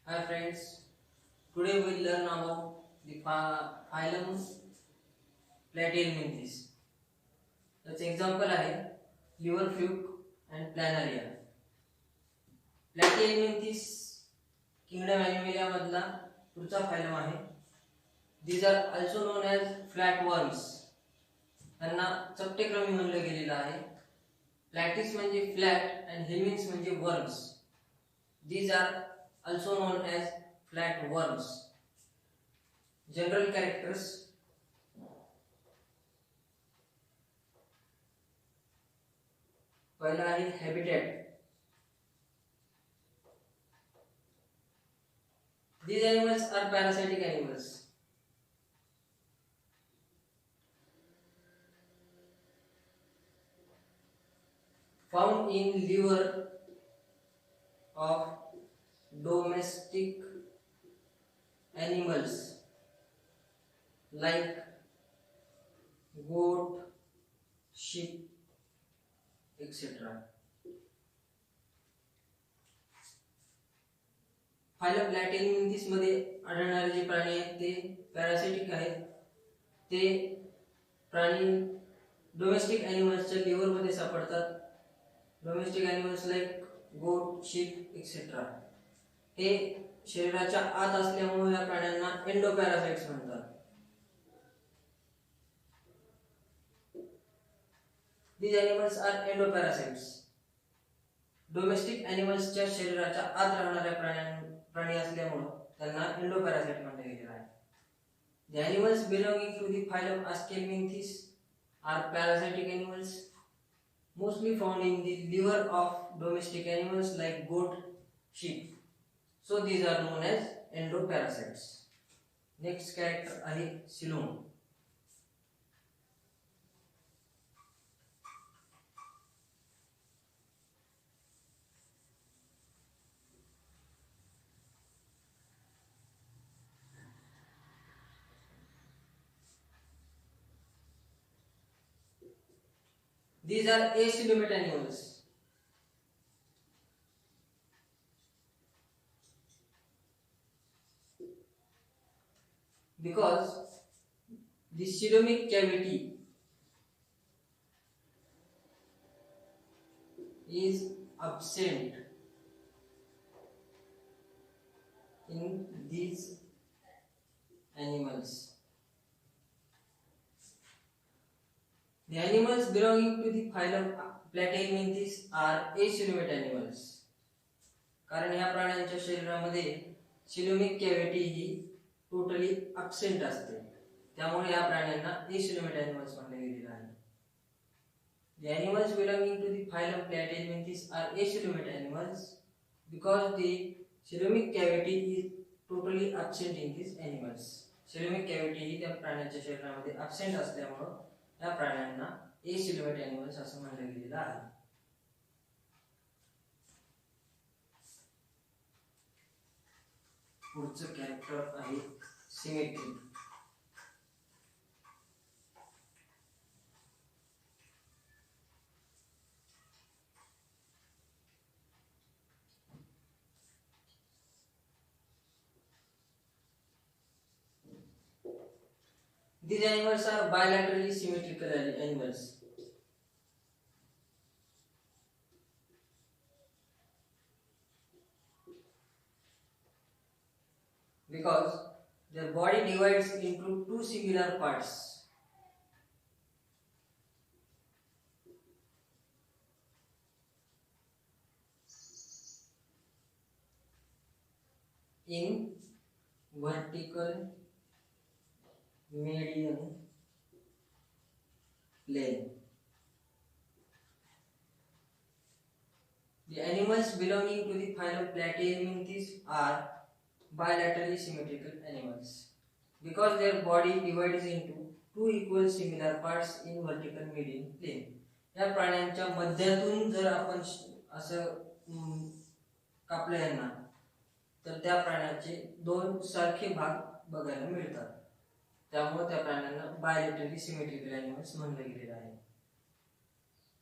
Hi friends, today we will learn about the phylum Platyhelminthes. त्याचे example आहे liver fluke and planaria. Platyhelminthes kingdom Animalia मधला पुढचा phylum आहे. These are also known as flat worms. त्यांना चपटेक्रमी म्हणलं गेलेलं आहे. प्लॅटिस म्हणजे फ्लॅट अँड हेल्मिन्स म्हणजे worms. These are also known as flat worms. General characters पहिला आहे habitat. These animals are parasitic animals. Found in liver of domestic animals like goat, sheep, etc. Phylum Platyhelminthes मध्ये आढळणारे जे प्राणी आहेत ते parasitic आहेत. ते प्राणी डोमेस्टिक ॲनिमल्सच्या लिव्हर मध्ये सापडतात. डोमेस्टिक ॲनिमल्स लाईक गोट, शीप एक्सेट्रा. हे शरीराच्या आत असल्यामुळे या प्राण्यांना एंडोपॅरासाइट्स म्हणतात. These animals are endoparasites. Domestic ॲनिमल्सच्या शरीराच्या आत राहणाऱ्या प्राणी असल्यामुळे त्यांना एंडोपॅरासाइट म्हटले गेले आहे. The animals belonging to the phylum Aschelminthes are parasitic animals mostly found in the liver of domestic animals like goat, sheep. So these are known as endoparasites. Next character आहे coelom. These are acoelomate animals. Because the coelomic cavity is absent in these animals. The animals belonging to the phylum Platyhelminthes are acoelomate animals. कारण या प्राण्यांच्या शरीरामध्ये coelomic cavity ही totally absent असते, त्यामुळे या प्राण्यांना acoelomate animals म्हटले गेलेले आहे. The animals belonging to the phylum Platyhelminthes are acoelomate animals because the coelomic cavity is totally absent in these animals. Coelomic cavity ही त्या प्राण्यांच्या शरीरामध्ये absent असल्यामुळे या प्राण्यांना acoelomate animals असं म्हणलं गेलेलं आहे. पुढचं कॅरेक्टर आहे symmetry. These animals are bilaterally symmetrical animals. Because their body divides into two similar parts. In vertical median plane. The animals belonging to the phylum Platyhelminthes are bilaterally symmetrical animals because their body divides into two equal similar parts in vertical median plane. या प्राण्यांच्या मध्यातून जर आपण असं कापलं यांना तर त्या प्राण्याचे दोन सारखे भाग बघायला मिळतात, त्यामुळे त्या प्राण्यांना बायलॅटरली सिमेट्रिकल ॲनिमल्स म्हणलं गेलेलं आहे.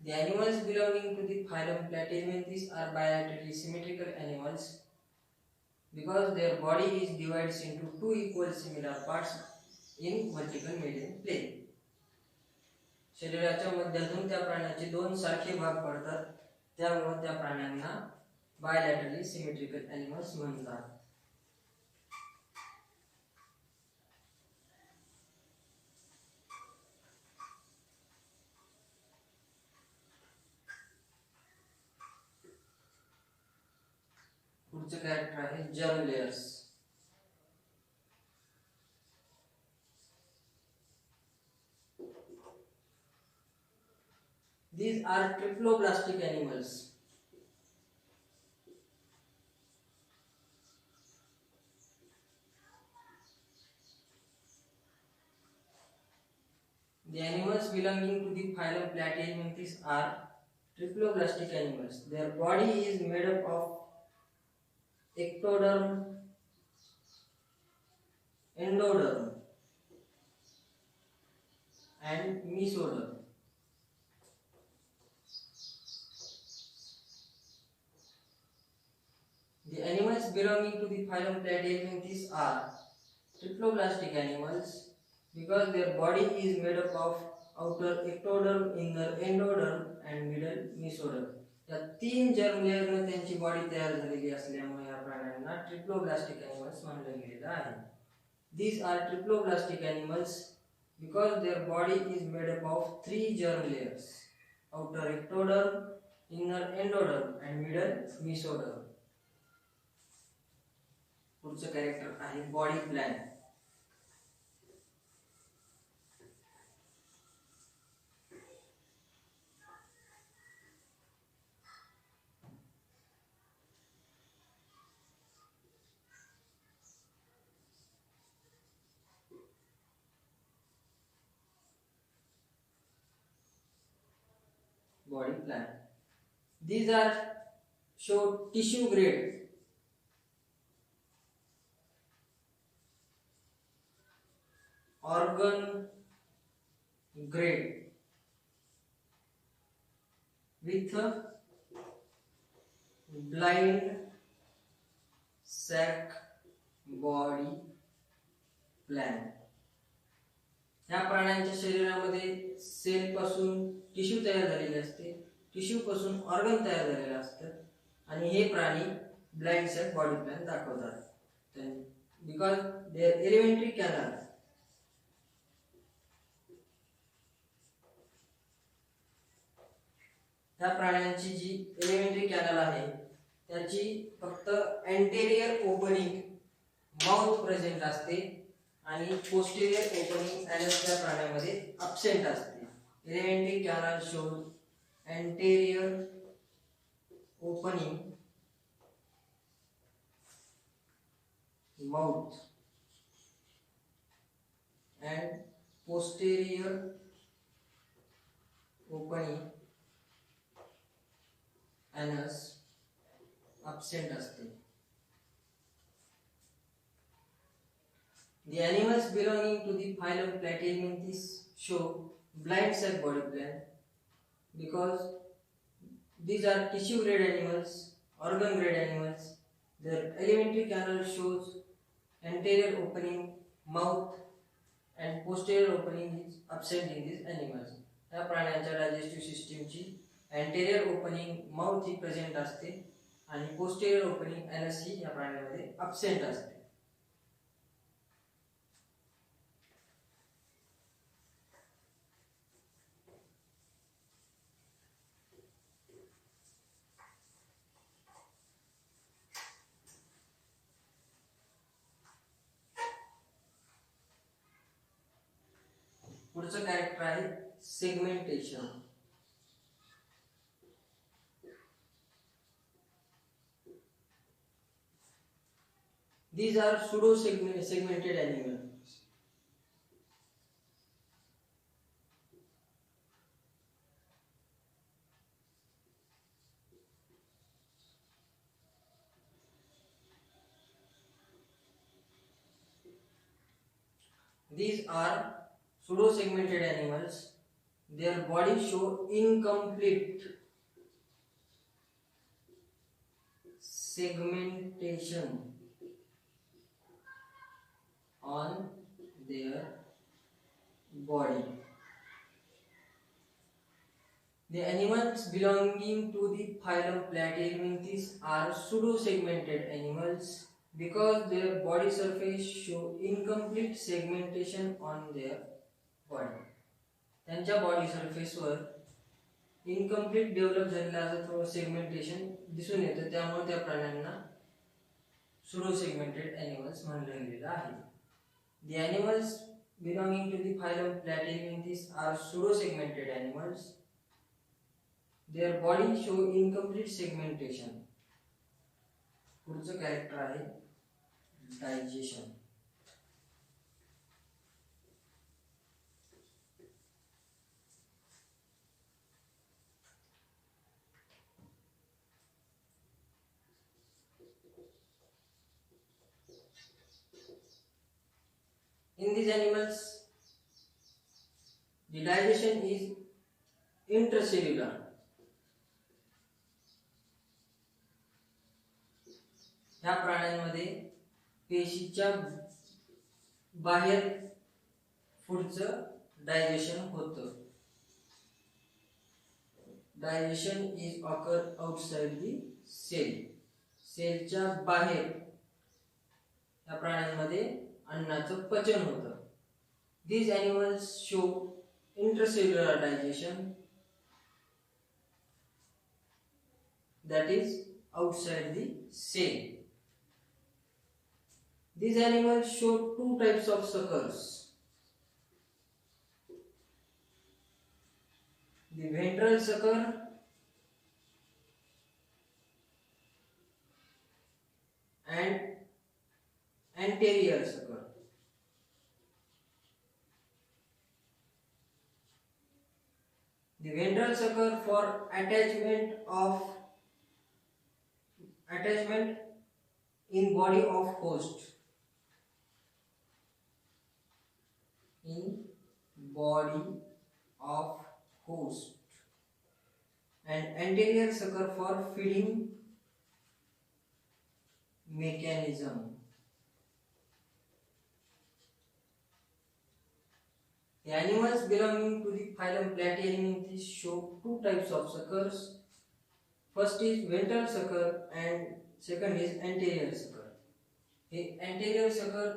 The animals belonging to the phylum Platyhelminthes are bilaterally symmetrical animals because their body is divided into two equal similar parts in vertical median plane. शरीराच्या मध्यातून त्या प्राण्याचे दोन सारखे भाग पडतात, त्यामुळे त्या प्राण्यांना बायलॅटरली सिमेट्रिकल एनिमल्स म्हणतात. पुढचं कॅरेक्टर आहे germ layers. These are triploblastic animals. The animals belonging to the phylum Platyhelminthes are triploblastic animals. Their body is made up of ectoderm, endoderm, and mesoderm. The animals belonging to the phylum Platyhelminthes are triploblastic animals because their body is made up of outer ectoderm, inner endoderm and middle mesoderm. या तीन germ लेअरने त्यांची body तयार झालेली असल्यामुळे या प्राण्यांना triploblastic animals म्हणलं गेलेलं आहे. These are triploblastic animals because their body is made up of three germ layers: outer ectoderm, inner endoderm and middle mesoderm. पुढचं कॅरेक्टर आहे body plan. Body plan. These are show tissue grade organ grade with a blind sac body plan. या प्राण्यांच्या शरीरामध्ये cell पासून tissue तयार झालेले असते, tissue पासून ऑर्गन तयार झालेले असतात आणि हे प्राणी ब्लाइंड सॅक बॉडी प्लॅन दाखवतात. बिकॉज देअर एलिमेंटरी कॅनल त्या प्राण्यांची जी एलिमेंटरी कॅनल आहे त्याची फक्त एंटेरियर ओपनिंग माउथ प्रेझेंट असते आणि पोस्टेरियर ओपनिंग एनस त्या प्राण्यामध्ये अब्सेंट असते. Elementary canal shows anterior opening mouth and posterior opening anus absent असते. The animals belonging to the phylum Platyhelminthes show blind sac body plan because these are tissue grade animals, organ grade animals. Their alimentary canal shows anterior opening mouth and posterior opening is absent in these animals. या प्राण्यांच्या digestive सिस्टीमची anterior opening mouth ही present असते आणि posterior opening anus ही या प्राण्यांमध्ये absent असते. पुढचं character आहे segmentation. These are pseudo segmented animals. These are pseudo segmented animals. Their bodies show incomplete segmentation on their body. The animals belonging to the phylum Platyhelminthes are pseudo-segmented animals because their body surface show incomplete segmentation on their body. त्यांच्या body सरफेसवर incomplete develop झालेलं असं थोडं segmentation दिसून येतं, त्यामुळे त्या प्राण्यांना pseudo segmented animals म्हणलं गेलेलं आहे. The animals belonging to the phylum Platyhelminthes are pseudo segmented animals. Their body show incomplete segmentation. पुढचं कॅरेक्टर आहे digestion. In these animals, the digestion is intracellular. ह्या प्राण्यांमध्ये पेशीच्या बाहेर फूडचं डायजेशन होतं. Digestion is occur outside the cell. सेलच्या बाहेर या प्राण्यांमध्ये अन्नाचं पचन होतं. These animals show intracellular digestion, that is outside the cell. These animals show two types of suckers. The ventral sucker and anterior sucker. The ventral sucker for attachment in body of host. In body of host. And anterior sucker for feeding mechanism. The animals belonging to the phylum Platyhelminthes show two types of suckers. First is ventral sucker and second is anterior sucker. हे anterior sucker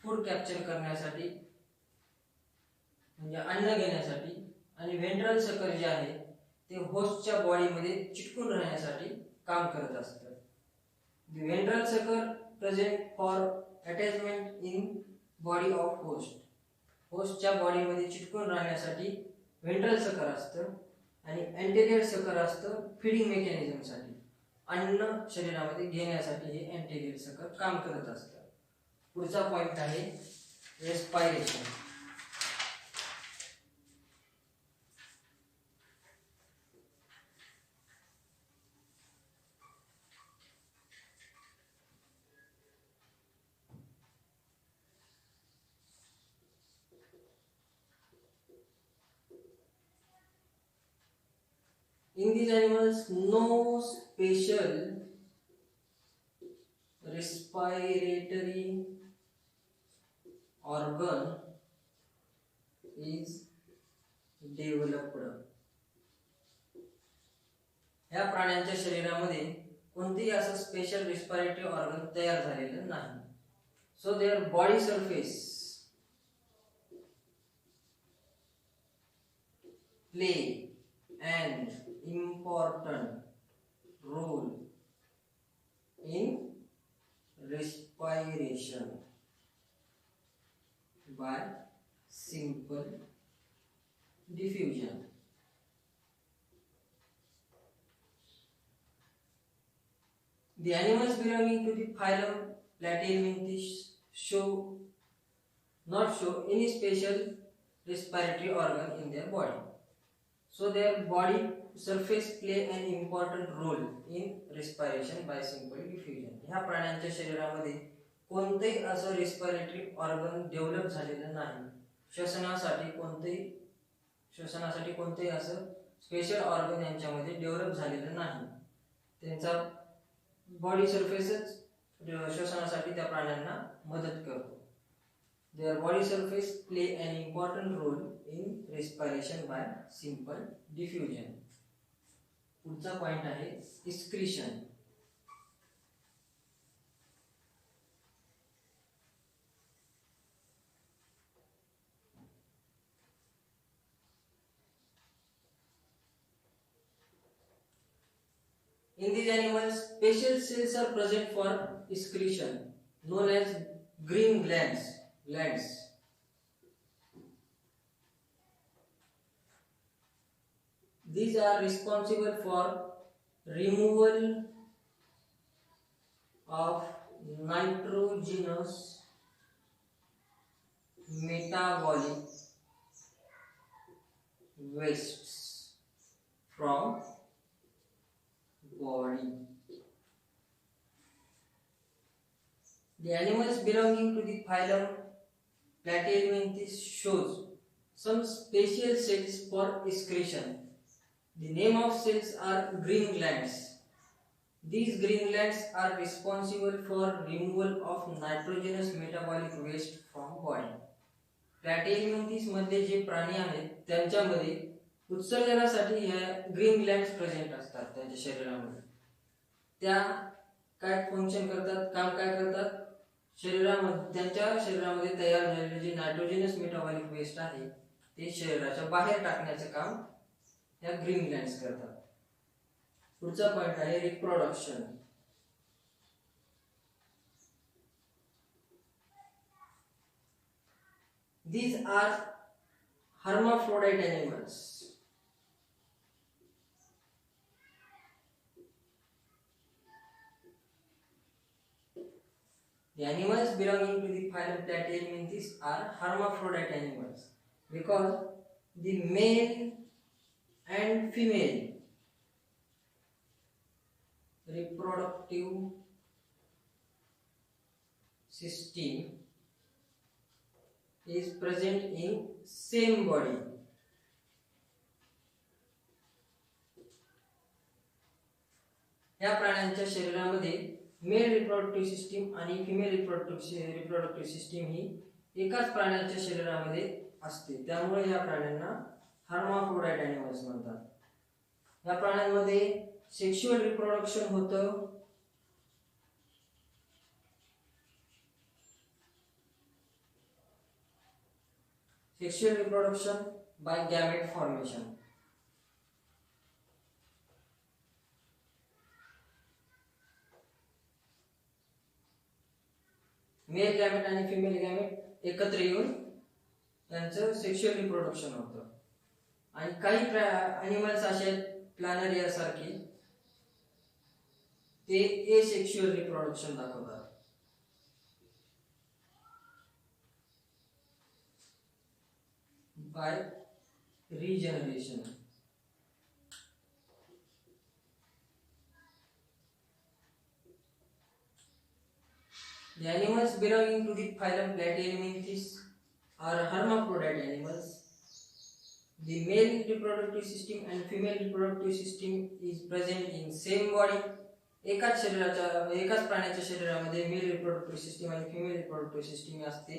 food capture करण्यासाठी म्हणजे अन्न घेण्यासाठी, आणि ventral sucker जे आहे ते होस्टच्या बॉडीमध्ये चिटकून राहण्यासाठी काम करत असतात. The ventral sucker present for attachment in body of host. होस्टच्या बॉडीमध्ये चिटकून राहण्यासाठी व्हेंट्रल सकर असतं आणि अँटेरियर सकर असतं फीडिंग मेकॅनिझमसाठी, अन्न शरीरामध्ये घेण्यासाठी हे अँटेरियर सकर काम करत असतं. पुढचा पॉइंट आहे respiration. In these animals, no special respiratory organ is developed. ह्या प्राण्यांच्या शरीरामध्ये कोणतेही असं स्पेशल रेस्पिरेटरी ऑर्गन तयार झालेलं नाही. So there body surface play an important role in respiration by simple diffusion. The animals belonging to the phylum Platyhelminthes not show any special respiratory organ in their body. So their body surface play an important role in respiration by simple diffusion. ह्या प्राण्यांच्या शरीरामध्ये कोणतेही असं respiratory organ develop झालेलं नाही. श्वसनासाठी कोणतेही असं special organ यांच्यामध्ये डेव्हलप झालेलं नाही. त्यांचा बॉडी सरफेसच श्वसनासाठी त्या प्राण्यांना मदत करतो. Their body surface play an important role in respiration by simple diffusion. पुढचा पॉइंट आहे excretion. In these animals, special cells are present for excretion, known as green glands. These are responsible for removal of nitrogenous metabolic wastes from body. The animals belonging to the phylum Platyhelminthes shows some special cells for excretion. The name of cells are green glands. These green glands are responsible for removal of nitrogenous metabolic waste from body. Platyhelminthes मध्ये जे प्राणी आहेत त्यांच्यामध्ये उत्सर्जनासाठी ह्या green glands present असतात त्यांच्या शरीरामध्ये. त्या काय फंक्शन करतात, काम काय करतात, त्यांच्या शरीरामध्ये तयार झालेले जे नायट्रोजनस मेटाबॉलिक वेस्ट आहे ते शरीराच्या बाहेर टाकण्याचे काम या ग्रीन ग्लँड्स करतात. पुढचा पॉइंट आहे reproduction. These are hermaphrodite animals. The animals belonging to the phylum Platyhelminthes are hermaphrodite animals because the male and female reproductive system is present in same body. या प्राण्यांच्या शरीरामध्ये मेल रिप्रोडक्टिव्ह सिस्टीम आणि female reproductive system ही एकाच प्राण्याच्या शरीरामध्ये असते. त्यामुळे या प्राण्यांना हर्माफ्रोडाइट एनिमल्स म्हणतात. या प्राण्यांमध्ये सेक्शुअल रिप्रोडक्शन होतं. Sexual reproduction by gamete formation. Mail gamete आणि फिमेल गॅमेट एकत्र येऊन त्यांचं सेक्शुअल रिप्रोडक्शन होतं. आणि काही ॲनिमल्स असे आहेत प्लॅनरिया सारखे, ते एसेक्शुअल रिप्रोडक्शन दाखवतात. By regeneration. The animals belonging to the phylum Platyhelminthes are hermaphrodite animals. The male reproductive system and female reproductive system is present in same body. एकाच प्राण्याच्या शरीरामध्ये मेल रिप्रोडक्टिव्ह सिस्टीम आणि female reproductive system असते.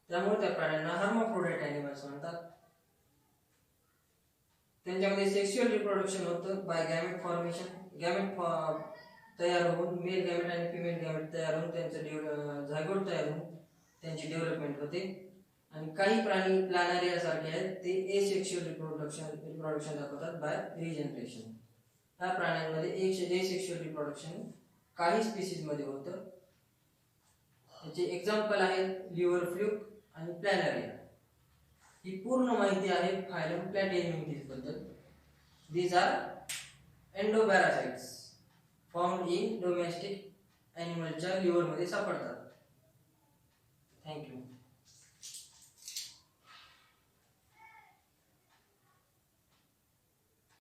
त्यामुळे त्या प्राण्यांना hermaphrodite animals म्हणतात. त्यांच्यामध्ये सेक्शुअल रिप्रोडक्शन होतं बाय गॅमेट फॉर्मेशन. गॅमेट तयार होऊन मेल गॅमेट आणि फिमेल गॅमेट तयार होऊन त्यांचं झायगोट तयार होऊन त्यांची डेव्हलपमेंट होते. आणि काही प्राणी प्लॅनरिया सारखे आहेत, ते एसेक्शुअल रिप्रोडक्शन दाखवतात बाय रिजनरेशन. या प्राण्यांमध्ये एसेक्शुअल रिप्रोडक्शन काही स्पीसीज मध्ये होतं. याचे एक्झाम्पल आहेत लिव्हर फ्लूक आणि प्लॅनरिया. ही पूर्ण माहिती आहे फायलम प्लॅटिहेल्मिंथेस बद्दल. These are endoparasites found in domestic एनिमलच्या लिव्हर मध्ये सापडतात. थँक्यू.